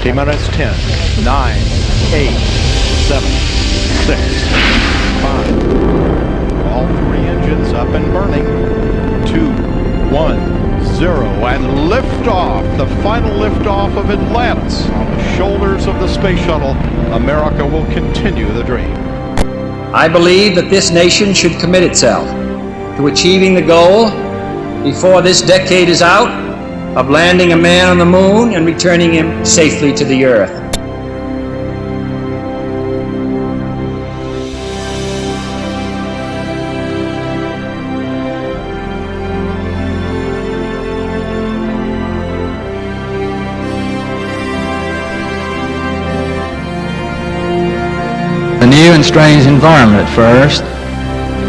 T-minus 10, 9, 8, 7, 6, 5. All three engines up and burning. 2, 1, 0, and liftoff. The final liftoff of Atlantis on the shoulders of the Space Shuttle. America will continue the dream. I believe that this nation should commit itself to achieving the goal before this decade is out of landing a man on the moon and returning him safely to the earth. A new and strange environment at first,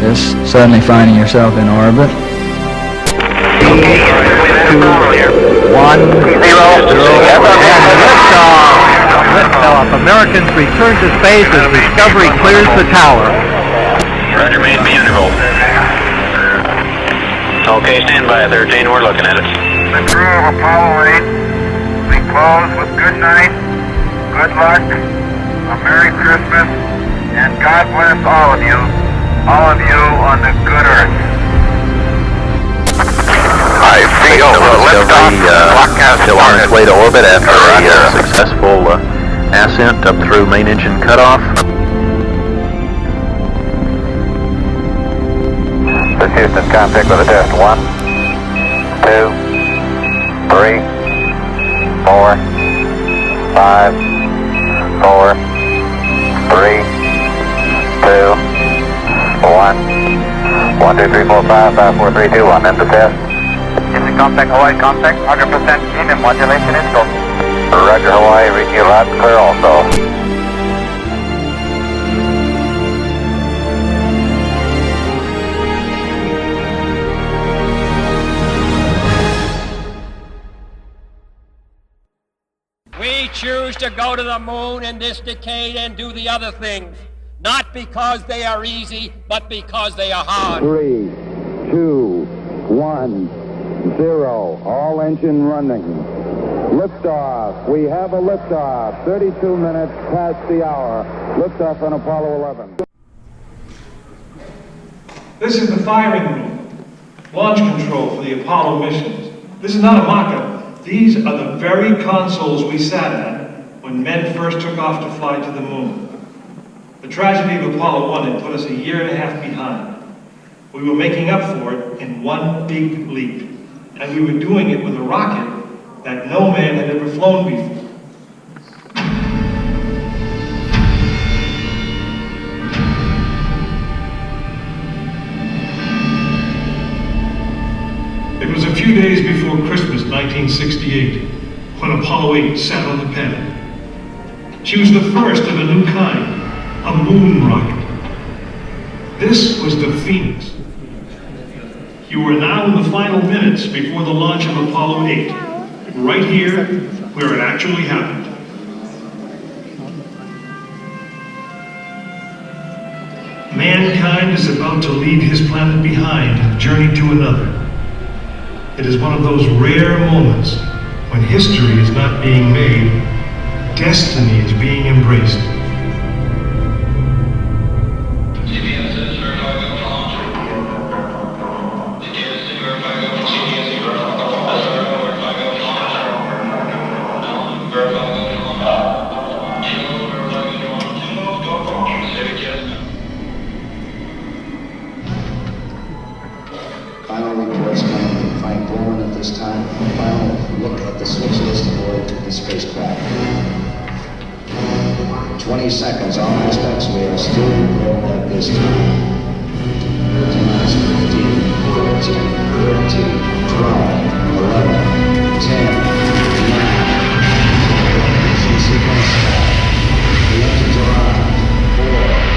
just suddenly finding yourself in orbit. 1, 0, and liftoff. Americans return to space as Discovery clears the tower. Roger, main be interval. Okay, stand by 13, we're looking at it. The crew of Apollo 8, we close with good night, good luck, a Merry Christmas, and God bless all of you on the good earth. I feel liftoff. Still on its way to orbit after a successful ascent up through main engine cutoff. This Houston, contact with a test. 1, 2, 3, 4, 5, 4, 3, 2, 1. 1, 2, 3, 4, 5, 5, 4, 3, 2, 1. End the test. Houston, contact Hawaii, contact 100% keen and modulation is go. Roger, Hawaii, reading you loud and clear also. We choose to go to the moon in this decade and do the other things, not because they are easy, but because they are hard. 3, 2, 1, 0. All engine running. Liftoff. We have a liftoff. 32 minutes past the hour. Liftoff on Apollo 11. This is the firing room. Launch control for the Apollo missions. This is not a mock-up. These are the very consoles we sat at when men first took off to fly to the moon. The tragedy of Apollo 1 had put us a year and a half behind. We were making up for it in one big leap. And we were doing it with a rocket that no man had ever flown before. It was a few days before Christmas 1968 when Apollo 8 sat on the pad. She was the first of a new kind, a moon rocket. This was the Phoenix. You are now in the final minutes before the launch of Apollo 8, right here where it actually happened. Mankind is about to leave his planet behind and journey to another. It is one of those rare moments when history is not being made, destiny is being embraced. Final reports coming from Frank Borman at this time. Final look at the switch list aboard the spacecraft. 20 seconds, all aspects, we are still at this time. 15, 14, 13, 12, 11, 10, 9. Mission sequence start. The engines are on. 4.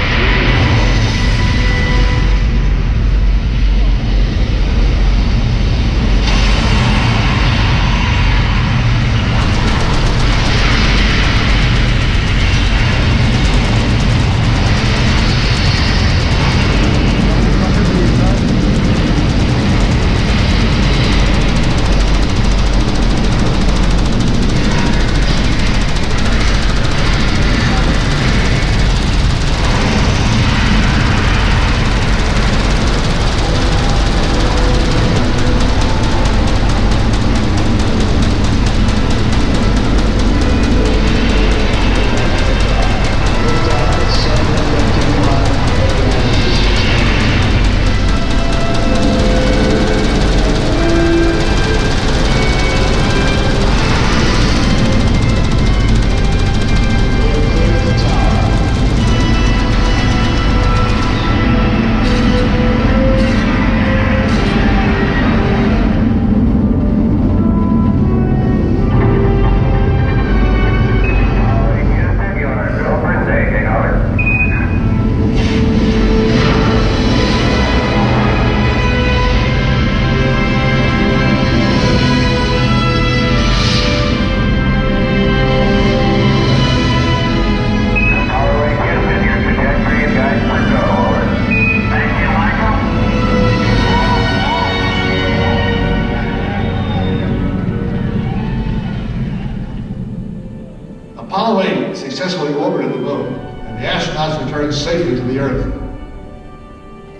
Apollo 8 successfully orbited the moon, and the astronauts returned safely to the Earth.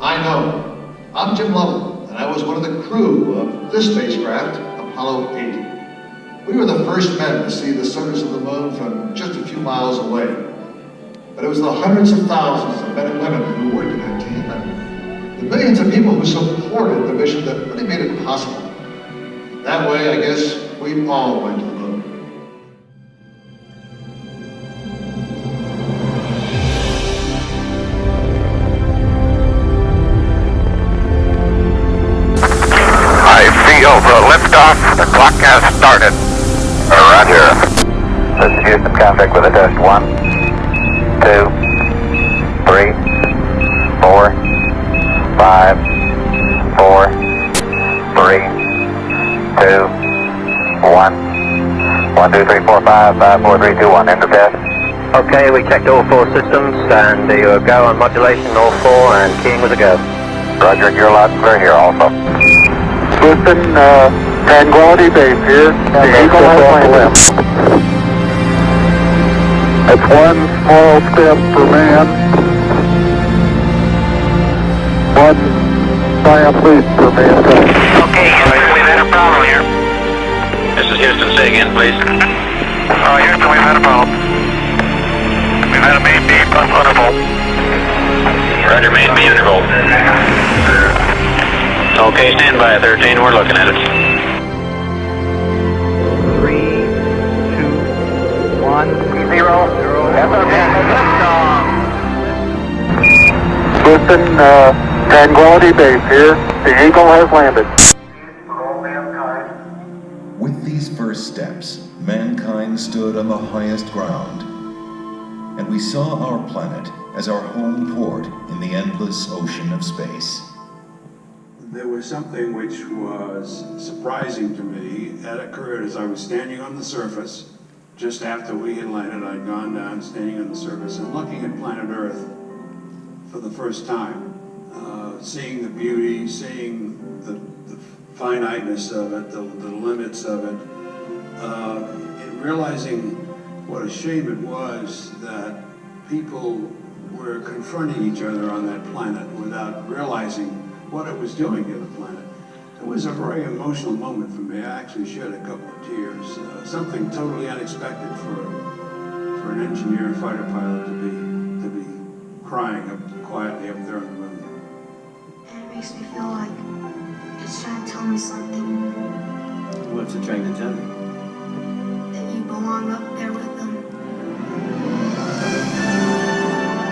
I know. I'm Jim Lovell, and I was one of the crew of this spacecraft, Apollo 8. We were the first men to see the surface of the moon from just a few miles away. But it was the hundreds of thousands of men and women who worked in that team, and the millions of people who supported the mission that really made it possible. That way, I guess, we all went to the moon. Liftoff, the clock has started. Roger. This is Houston, contact with a test. 1, 2, 3, 4, 5, 4, 3, 2, 1. 1, 2, 3, 4, 5, 5, 4, 3, 2, 1. End of test. Okay, we checked all 4 systems, and you go on modulation, all 4, and keying was a go. Roger, you're loud and clear here also. Houston, Tranquility Base here. The Eagle has landed. That's one small step for man, one giant leap for mankind. Okay, we've had a problem here. This is Houston. Say again, please. Houston, we've had a problem. We've had a main beam interval. Roger, main beam interval. Okay, stand by 13, we're looking at it. 3, 2, 1, 0. Houston, Tranquility Base here. The Eagle has landed. With these first steps, mankind stood on the highest ground, and we saw our planet as our home port in the endless ocean of space. There was something which was surprising to me. That occurred as I was standing on the surface. Just after we had landed, I'd gone down, standing on the surface and looking at planet Earth for the first time. Seeing the beauty, seeing the finiteness of it, the limits of it, and realizing what a shame it was that people were confronting each other on that planet without realizing what it was doing to the planet. It was a very emotional moment for me. I actually shed a couple of tears. Something totally unexpected for an engineer and fighter pilot to be crying quietly up there on the moon. And it makes me feel like it's trying to tell me something. What's it trying to tell me? That you belong up there with them.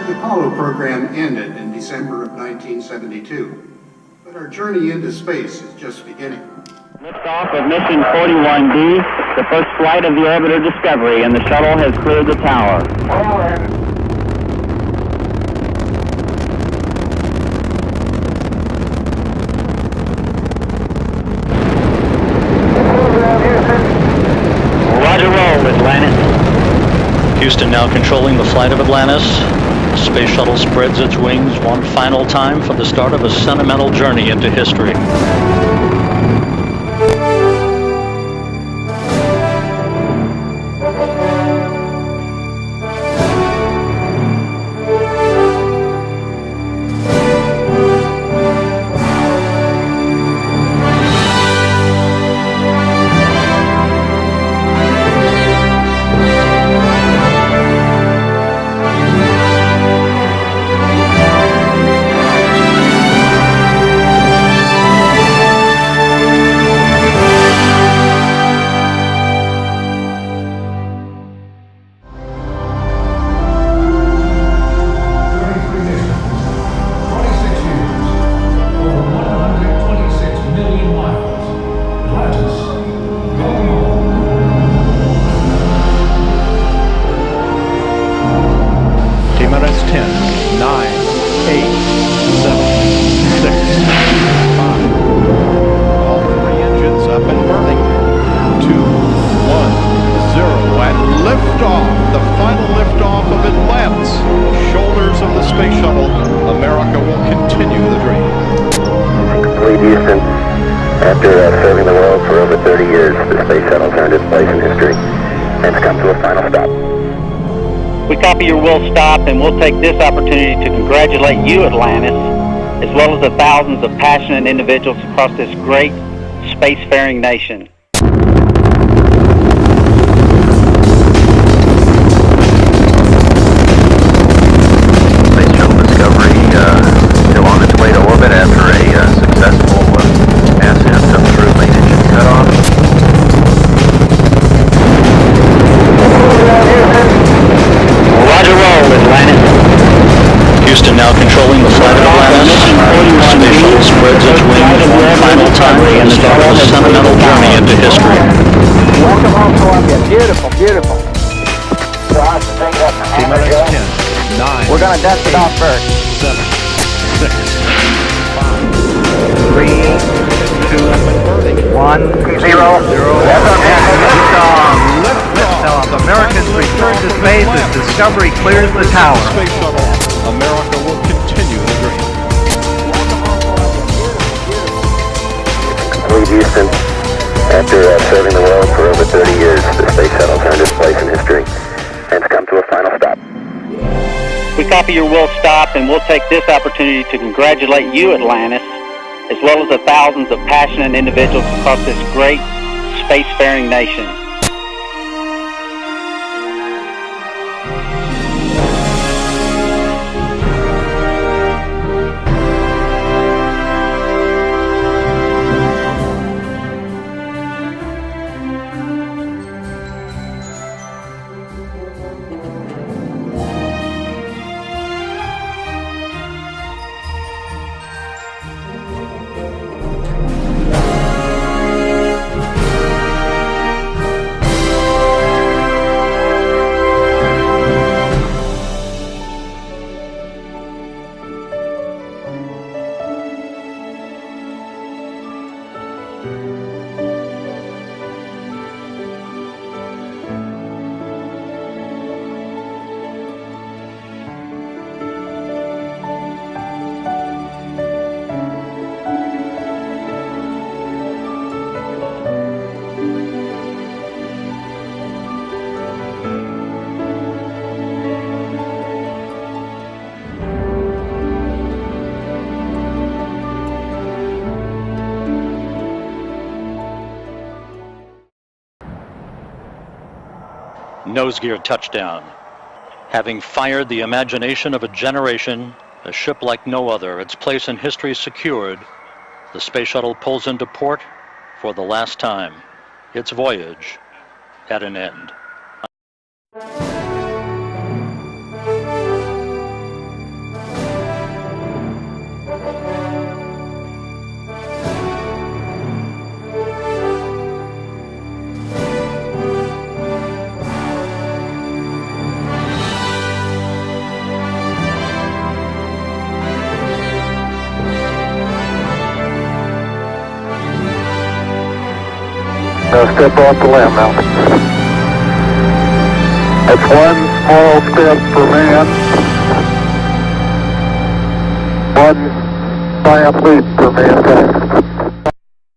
The Apollo program ended in December of 1972. But our journey into space is just beginning. Liftoff of mission 41D, the first flight of the orbiter Discovery, and the shuttle has cleared the tower. Roger, roll, Atlantis. Houston now controlling the flight of Atlantis. The Space Shuttle spreads its wings one final time for the start of a sentimental journey into history. Houston. After serving the world for over 30 years, the Space Shuttle turned its place in history and has come to a final stop. copy your will stop, and we'll take this opportunity to congratulate you, Atlantis, as well as the thousands of passionate individuals across this great spacefaring nation. Space Shuttle Discovery still on its way to orbit after a successful ascent up through main engine cutoff. Roger roll, Atlantis. Houston now controlling the flight of Atlantis. Space Shuttle spreads its wings one final time for the start of a sentimental journey into history. Welcome home, Columbia. Beautiful, beautiful. T-minus 10, 9. We're going to dust it off first. 7, 6, 5, 3, 2, 1, 0. Liftoff. Americans return to space as Discovery clears the tower. Space Shuttle. America will continue the dream. Houston, after serving the world for over 30 years, the Space Shuttle turned its place in history and has come to a final stop. We copy your will stop, and we'll take this opportunity to congratulate you, Atlantis, as well as the thousands of passionate individuals across this great spacefaring nation. Nose gear touchdown. Having fired the imagination of a generation, a ship like no other, its place in history secured, the Space Shuttle pulls into port for the last time. Its voyage at an end. Now step off the limb now. That's one small step for man, one giant leap for mankind.